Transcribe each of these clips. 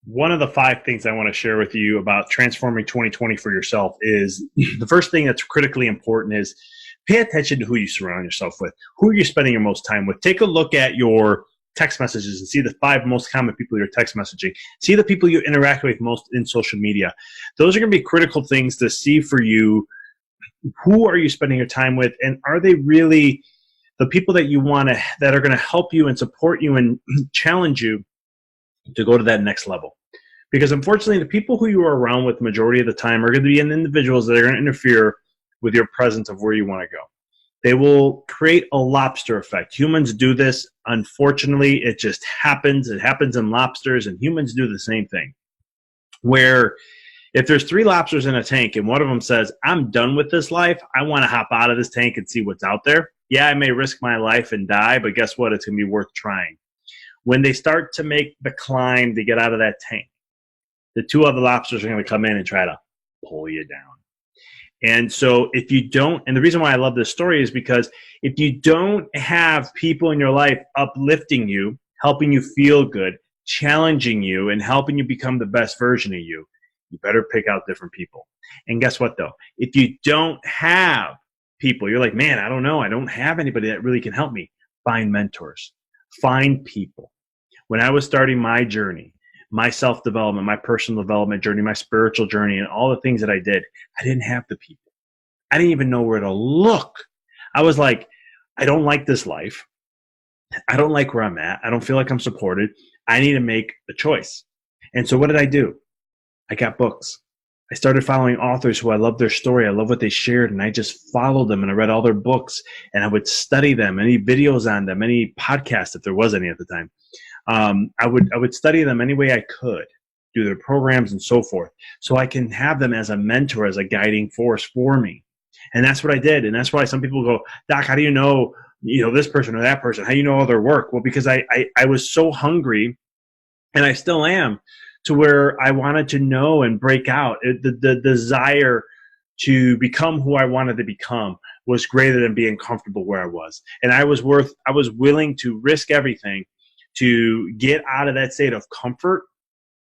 One of the five things I want to share with you about transforming 2020 for yourself is the first thing that's critically important is pay attention to who you surround yourself with. Who are you spending your most time with? Take a look at your text messages and see the five most common people you're text messaging. See the people you interact with most in social media. Those are going to be critical things to see for you. Who are you spending your time with? And are they really the people that you want to, that are going to help you and support you and challenge you to go to that next level? Because unfortunately, the people who you are around with the majority of the time are going to be individuals that are going to interfere with your presence of where you want to go. They will create a lobster effect. Humans do this. Unfortunately, it just happens. It happens in lobsters, and humans do the same thing. Where if there's three lobsters in a tank and one of them says, I'm done with this life, I want to hop out of this tank and see what's out there. Yeah, I may risk my life and die, but guess what? It's going to be worth trying. When they start to make the climb to get out of that tank, the two other lobsters are going to come in and try to pull you down. And so if you don't, and the reason why I love this story is because if you don't have people in your life uplifting you, helping you feel good, challenging you, and helping you become the best version of you, you better pick out different people. And guess what, though? If you don't have people, you're like, man, I don't know. I don't have anybody that really can help me. Find mentors. Find people. When I was starting my journey, my self-development, my personal development journey, my spiritual journey, and all the things that I did, I didn't have the people. I didn't even know where to look. I was like, I don't like this life. I don't like where I'm at. I don't feel like I'm supported. I need to make a choice. And so what did I do? I got books. I started following authors who I loved their story. I love what they shared, and I just followed them, and I read all their books, and I would study them, any videos on them, any podcasts, if there was any at the time. I would study them any way I could, do their programs and so forth, so I can have them as a mentor, as a guiding force for me. And that's what I did. And that's why some people go, Doc, how do you know this person or that person? How do you know all their work? Well, because I was so hungry, and I still am, to where I wanted to know and break out. The desire to become who I wanted to become was greater than being comfortable where I was. And I was willing to risk everything to get out of that state of comfort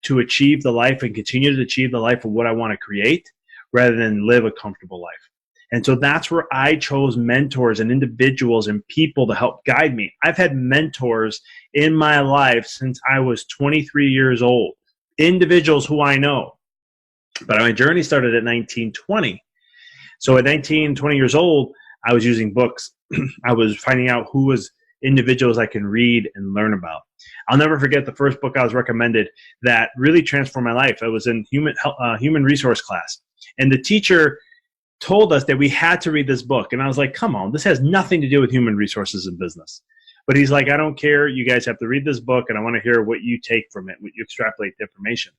to achieve the life and continue to achieve the life of what I want to create rather than live a comfortable life. And so that's where I chose mentors and individuals and people to help guide me. I've had mentors in my life since I was 23 years old, individuals who I know. But my journey started at 19, 20. So at 19, 20 years old, I was using books. I was finding out who was individuals I can read and learn about. I'll never forget the first book I was recommended that really transformed my life. I was in human resource class, and the teacher told us that we had to read this book. And I was like, come on, this has nothing to do with human resources and business. But he's like, I don't care. You guys have to read this book, and I want to hear what you take from it, what you extrapolate the information.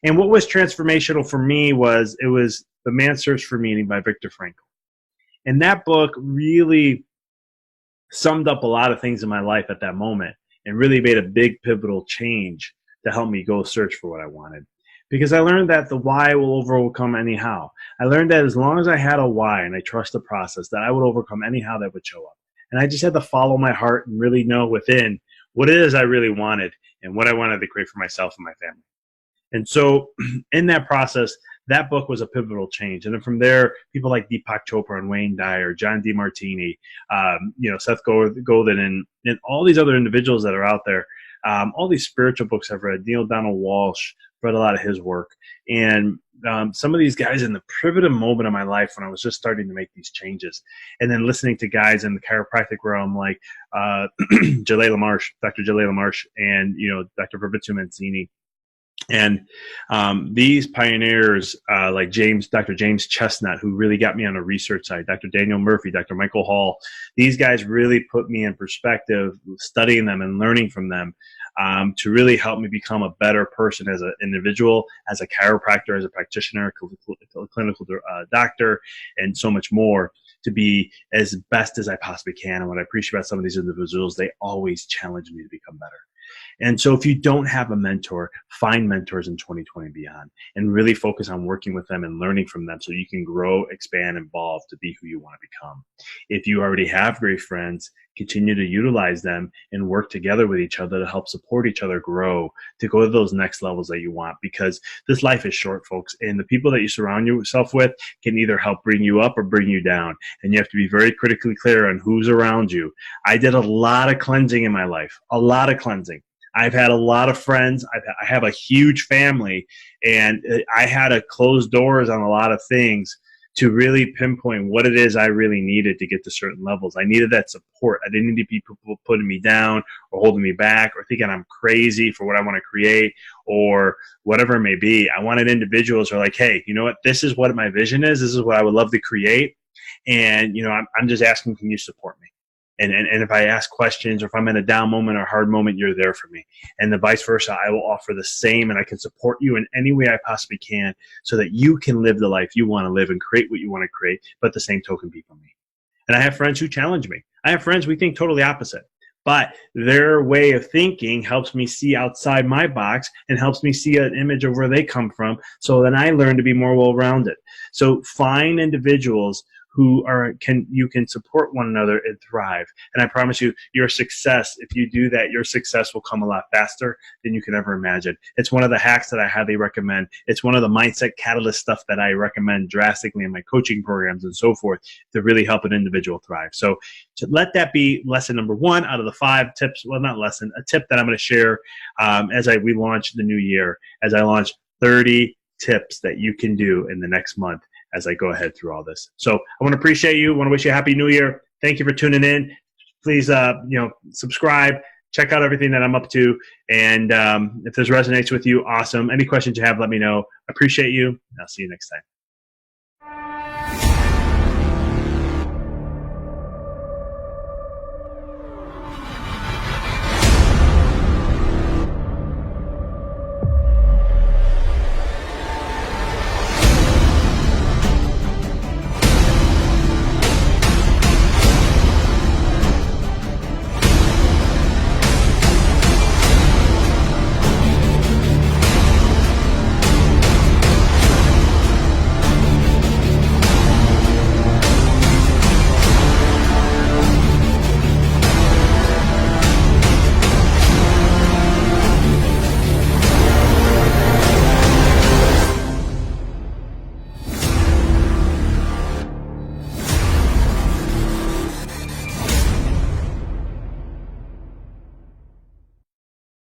And what was transformational for me it was The Man's Search for Meaning by Viktor Frankl. And that book really summed up a lot of things in my life at that moment and really made a big pivotal change to help me go search for what I wanted. Because I learned that the why will overcome any how. I learned that as long as I had a why and I trust the process, that I would overcome any how that would show up. And I just had to follow my heart and really know within what it is I really wanted and what I wanted to create for myself and my family. And so in that process, that book was a pivotal change. And then from there, people like Deepak Chopra and Wayne Dyer, John DeMartini, Seth Godin, and all these other individuals that are out there, all these spiritual books I've read, Neil Donald Walsh, read a lot of his work. And some of these guys in the pivotal moment of my life when I was just starting to make these changes. And then listening to guys in the chiropractic realm like Jaleel LaMarche, Dr. Jaleel LaMarche, and Dr. Fabrizio Mancini. And these pioneers like Dr. James Chestnut, who really got me on the research side, Dr. Daniel Murphy, Dr. Michael Hall, these guys really put me in perspective, studying them and learning from them to really help me become a better person as an individual, as a chiropractor, as a practitioner, a clinical doctor, and so much more, to be as best as I possibly can. And what I appreciate about some of these individuals, they always challenge me to become better. And so if you don't have a mentor, find mentors in 2020 and beyond, and really focus on working with them and learning from them so you can grow, expand, evolve to be who you want to become. If you already have great friends, continue to utilize them and work together with each other to help support each other grow, to go to those next levels that you want, because this life is short, folks, and the people that you surround yourself with can either help bring you up or bring you down, and you have to be very critically clear on who's around you. I did a lot of cleansing in my life, a lot of cleansing. I've had a lot of friends. I have a huge family, and I had to close doors on a lot of things to really pinpoint what it is I really needed to get to certain levels. I needed that support. I didn't need people putting me down or holding me back or thinking I'm crazy for what I want to create or whatever it may be. I wanted individuals who are like, hey, you know what? This is what my vision is. This is what I would love to create. And, I'm just asking, can you support me? And if I ask questions or if I'm in a down moment or a hard moment, you're there for me. And the vice versa, I will offer the same, and I can support you in any way I possibly can so that you can live the life you want to live and create what you want to create, but the same token be for me. And I have friends who challenge me. I have friends we think totally opposite, but their way of thinking helps me see outside my box and helps me see an image of where they come from, so then I learn to be more well-rounded. So find individuals who you can support one another and thrive. And I promise you, your success, if you do that, your success will come a lot faster than you can ever imagine. It's one of the hacks that I highly recommend. It's one of the mindset catalyst stuff that I recommend drastically in my coaching programs and so forth to really help an individual thrive. So to let that be lesson number 1 out of the 5 tips. Well, not lesson, a tip that I'm going to share as we launch the new year, as I launch 30 tips that you can do in the next month as I go ahead through all this. So I want to appreciate you. I want to wish you a happy new year. Thank you for tuning in. Please, subscribe, check out everything that I'm up to. And if this resonates with you, awesome. Any questions you have, let me know. I appreciate you. I'll see you next time.